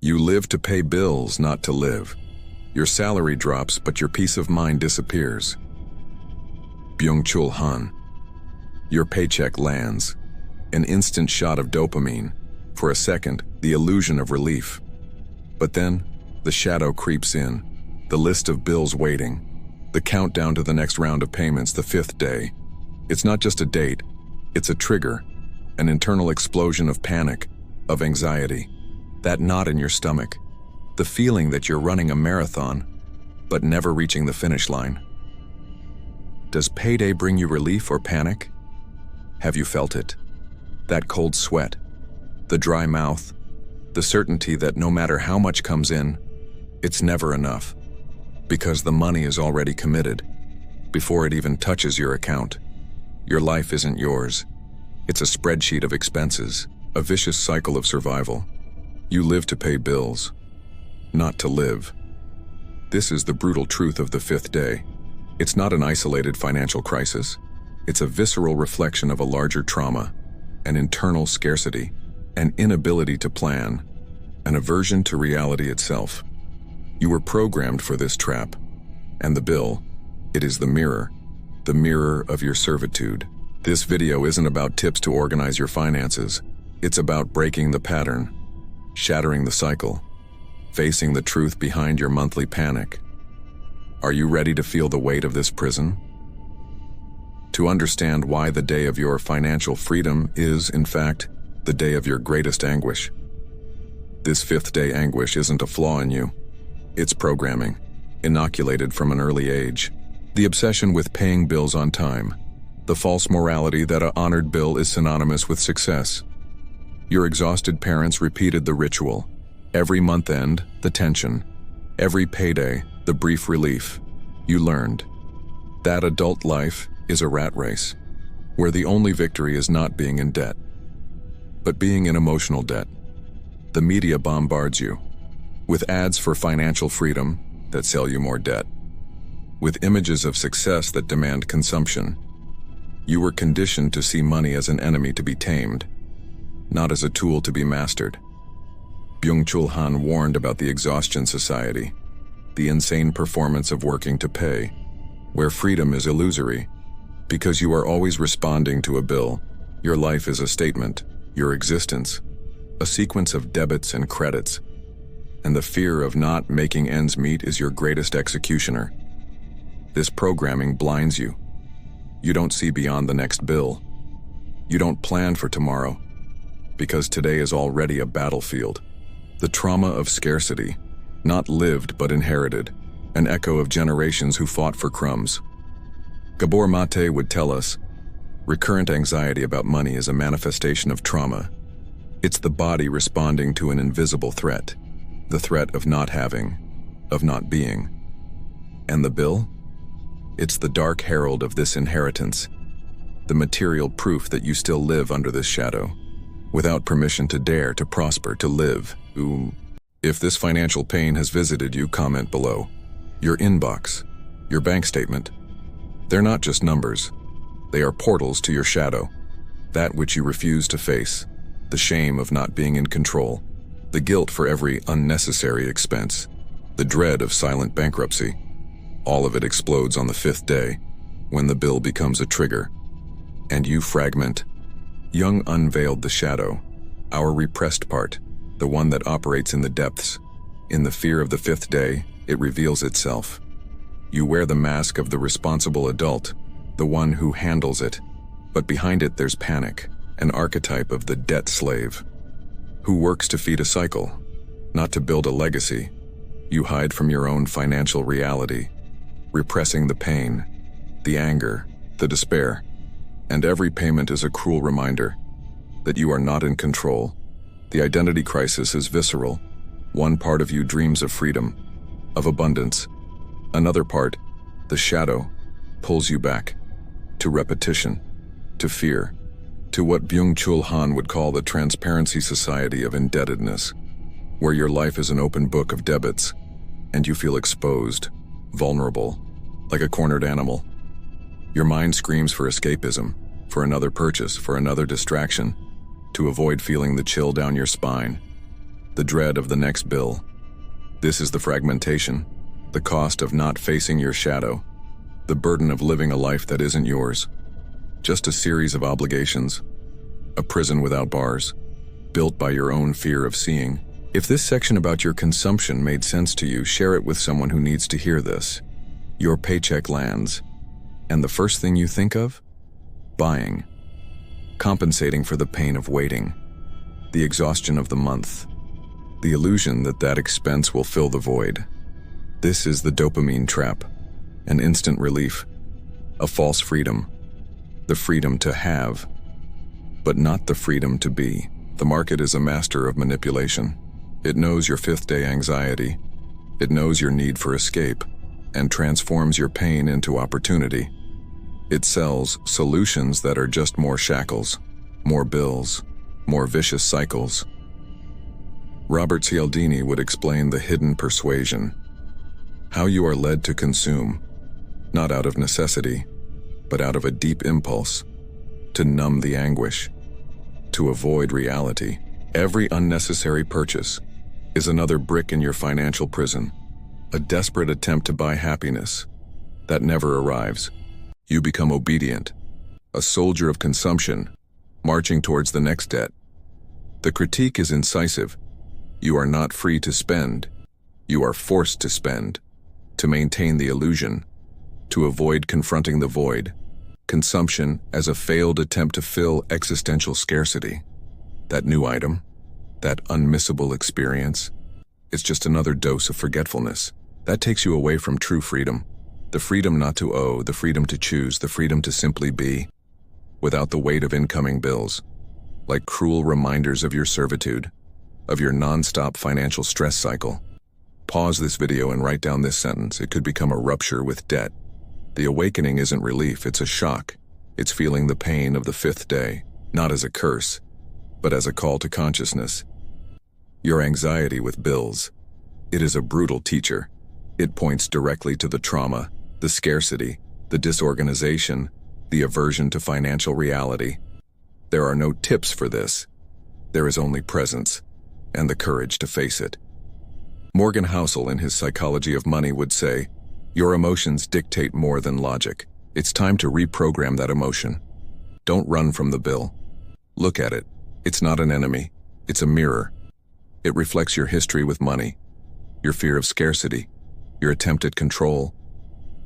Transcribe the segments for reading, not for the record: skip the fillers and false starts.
You live to pay bills, not to live. Your salary drops, but your peace of mind disappears. Byung-Chul Han. Your paycheck lands. An instant shot of dopamine. For a second, the illusion of relief. But then, the shadow creeps in. The list of bills waiting. The countdown to the next round of payments, the fifth day. It's not just a date. It's a trigger. An internal explosion of panic, of anxiety. That knot in your stomach. The feeling that you're running a marathon, but never reaching the finish line. Does payday bring you relief or panic? Have you felt it? That cold sweat, the dry mouth, the certainty that no matter how much comes in, it's never enough. Because the money is already committed, before it even touches your account. Your life isn't yours. It's a spreadsheet of expenses, a vicious cycle of survival. You live to pay bills, not to live. This is the brutal truth of the fifth day. It's not an isolated financial crisis. It's a visceral reflection of a larger trauma, an internal scarcity, an inability to plan, an aversion to reality itself. You were programmed for this trap, and the bill, it is the mirror of your servitude. This video isn't about tips to organize your finances. It's about breaking the pattern, shattering the cycle, facing the truth behind your monthly panic. Are you ready to feel the weight of this prison? To understand why the day of your financial freedom is, in fact, the day of your greatest anguish. This fifth day anguish isn't a flaw in you. It's programming, inoculated from an early age. The obsession with paying bills on time. The false morality that an honored bill is synonymous with success. Your exhausted parents repeated the ritual. Every month end, the tension. Every payday, the brief relief. You learned that adult life is a rat race, where the only victory is not being in debt, but being in emotional debt. The media bombards you with ads for financial freedom that sell you more debt, with images of success that demand consumption. You were conditioned to see money as an enemy to be tamed, not as a tool to be mastered. Byung-Chul Han warned about the exhaustion society, the insane performance of working to pay, where freedom is illusory. Because you are always responding to a bill, your life is a statement, your existence, a sequence of debits and credits, and the fear of not making ends meet is your greatest executioner. This programming blinds you. You don't see beyond the next bill. You don't plan for tomorrow, because today is already a battlefield. The trauma of scarcity, not lived but inherited, an echo of generations who fought for crumbs. Gabor Mate would tell us, recurrent anxiety about money is a manifestation of trauma. It's the body responding to an invisible threat, the threat of not having, of not being. And the bill? It's the dark herald of this inheritance, the material proof that you still live under this shadow, without permission to dare to prosper, to live. If this financial pain has visited you, comment below. Your inbox, your bank statement, they're not just numbers. They are portals to your shadow, that which you refuse to face, the shame of not being in control, the guilt for every unnecessary expense, the dread of silent bankruptcy. All of it explodes on the fifth day, when the bill becomes a trigger, and you fragment. Jung unveiled the shadow, our repressed part, the one that operates in the depths. In the fear of the fifth day, it reveals itself. You wear the mask of the responsible adult, the one who handles it, but behind it there's panic, an archetype of the debt slave, who works to feed a cycle, not to build a legacy. You hide from your own financial reality, repressing the pain, the anger, the despair, and every payment is a cruel reminder that you are not in control. The identity crisis is visceral. One part of you dreams of freedom, of abundance. Another part, the shadow, pulls you back to repetition, to fear, to what Byung-Chul Han would call the transparency society of indebtedness, where your life is an open book of debits, and you feel exposed, vulnerable, like a cornered animal. Your mind screams for escapism, for another purchase, for another distraction, to avoid feeling the chill down your spine. the dread of the next bill. This is the fragmentation, the cost of not facing your shadow, the burden of living a life that isn't yours. Just a series of obligations, a prison without bars, built by your own fear of seeing. If this section about your consumption made sense to you, share it with someone who needs to hear this. Your paycheck lands, and the first thing you think of? Buying. Compensating for the pain of waiting, the exhaustion of the month, the illusion that that expense will fill the void. This is the dopamine trap, an instant relief, a false freedom, the freedom to have, but not the freedom to be. The market is a master of manipulation. It knows your fifth-day anxiety. It knows your need for escape and transforms your pain into opportunity. It sells solutions that are just more shackles, more bills, more vicious cycles. Robert Cialdini would explain the hidden persuasion, how you are led to consume, not out of necessity, but out of a deep impulse, to numb the anguish, to avoid reality. Every unnecessary purchase is another brick in your financial prison, a desperate attempt to buy happiness that never arrives. You become obedient, a soldier of consumption, marching towards the next debt. The critique is incisive. You are not free to spend. You are forced to spend, to maintain the illusion, to avoid confronting the void. Consumption as a failed attempt to fill existential scarcity. That new item, that unmissable experience, it's just another dose of forgetfulness. That takes you away from true freedom. The freedom not to owe, the freedom to choose, the freedom to simply be, without the weight of incoming bills, like cruel reminders of your servitude, of your non-stop financial stress cycle. Pause this video and write down this sentence. It could become a rupture with debt. The awakening isn't relief, it's a shock. It's feeling the pain of the fifth day, not as a curse, but as a call to consciousness. Your anxiety with bills. It is a brutal teacher. It points directly to the trauma, the scarcity, the disorganization, the aversion to financial reality. There are no tips for this. There is only presence and the courage to face it. Morgan Housel, in his Psychology of Money, would say, your emotions dictate more than logic. It's time to reprogram that emotion. Don't run from the bill. Look at it. It's not an enemy. It's a mirror. It reflects your history with money, your fear of scarcity, your attempt at control,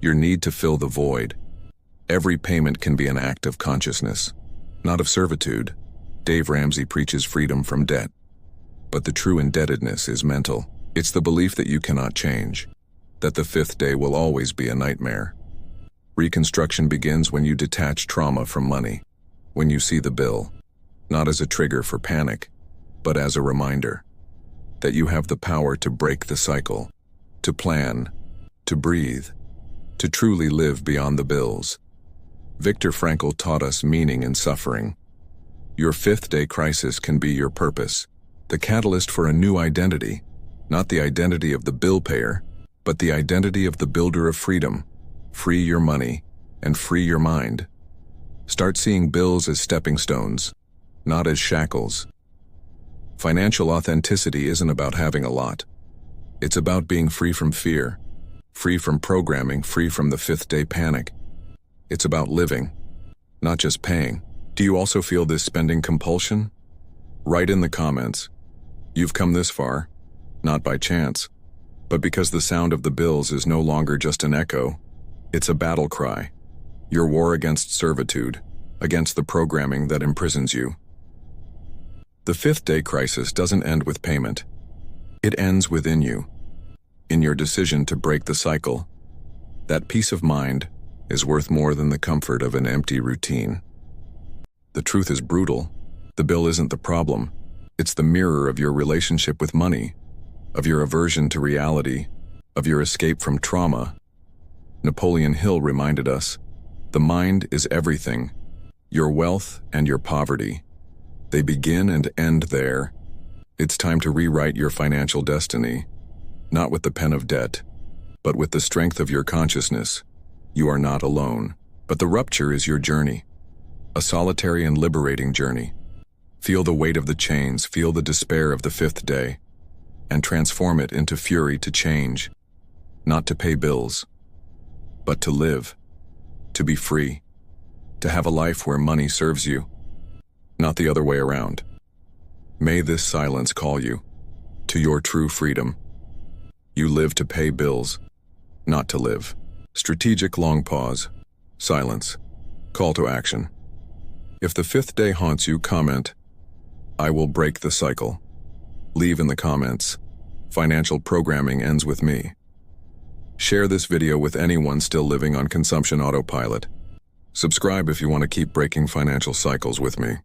your need to fill the void. Every payment can be an act of consciousness, not of servitude. Dave Ramsey preaches freedom from debt. But the true indebtedness is mental. It's the belief that you cannot change, that the fifth day will always be a nightmare. Reconstruction begins when you detach trauma from money, when you see the bill, not as a trigger for panic, but as a reminder that you have the power to break the cycle, to plan, to breathe, to truly live beyond the bills. Viktor Frankl taught us meaning in suffering. Your fifth-day crisis can be your purpose, the catalyst for a new identity, not the identity of the bill payer, but the identity of the builder of freedom. Free your money and free your mind. Start seeing bills as stepping stones, not as shackles. Financial authenticity isn't about having a lot. It's about being free from fear, free from programming, free from the fifth-day panic. It's about living, not just paying. Do you also feel this spending compulsion? Write in the comments. You've come this far, not by chance, but because the sound of the bills is no longer just an echo. It's a battle cry. Your war against servitude, against the programming that imprisons you. The fifth-day crisis doesn't end with payment. It ends within you, in your decision to break the cycle. That peace of mind is worth more than the comfort of an empty routine. The truth is brutal. The bill isn't the problem. It's the mirror of your relationship with money, of your aversion to reality, of your escape from trauma. Napoleon Hill reminded us, the mind is everything, your wealth and your poverty. They begin and end there. It's time to rewrite your financial destiny, not with the pen of debt, but with the strength of your consciousness. You are not alone, but the rupture is your journey, a solitary and liberating journey. Feel the weight of the chains, feel the despair of the fifth day, and transform it into fury to change, not to pay bills, but to live, to be free, to have a life where money serves you, not the other way around. May this silence call you to your true freedom. You live to pay bills, not to live. Strategic long pause. Silence. Call to action. If the fifth day haunts you, comment, "I will break the cycle." Leave in the comments, "Financial programming ends with me." Share this video with anyone still living on consumption autopilot. Subscribe if you want to keep breaking financial cycles with me.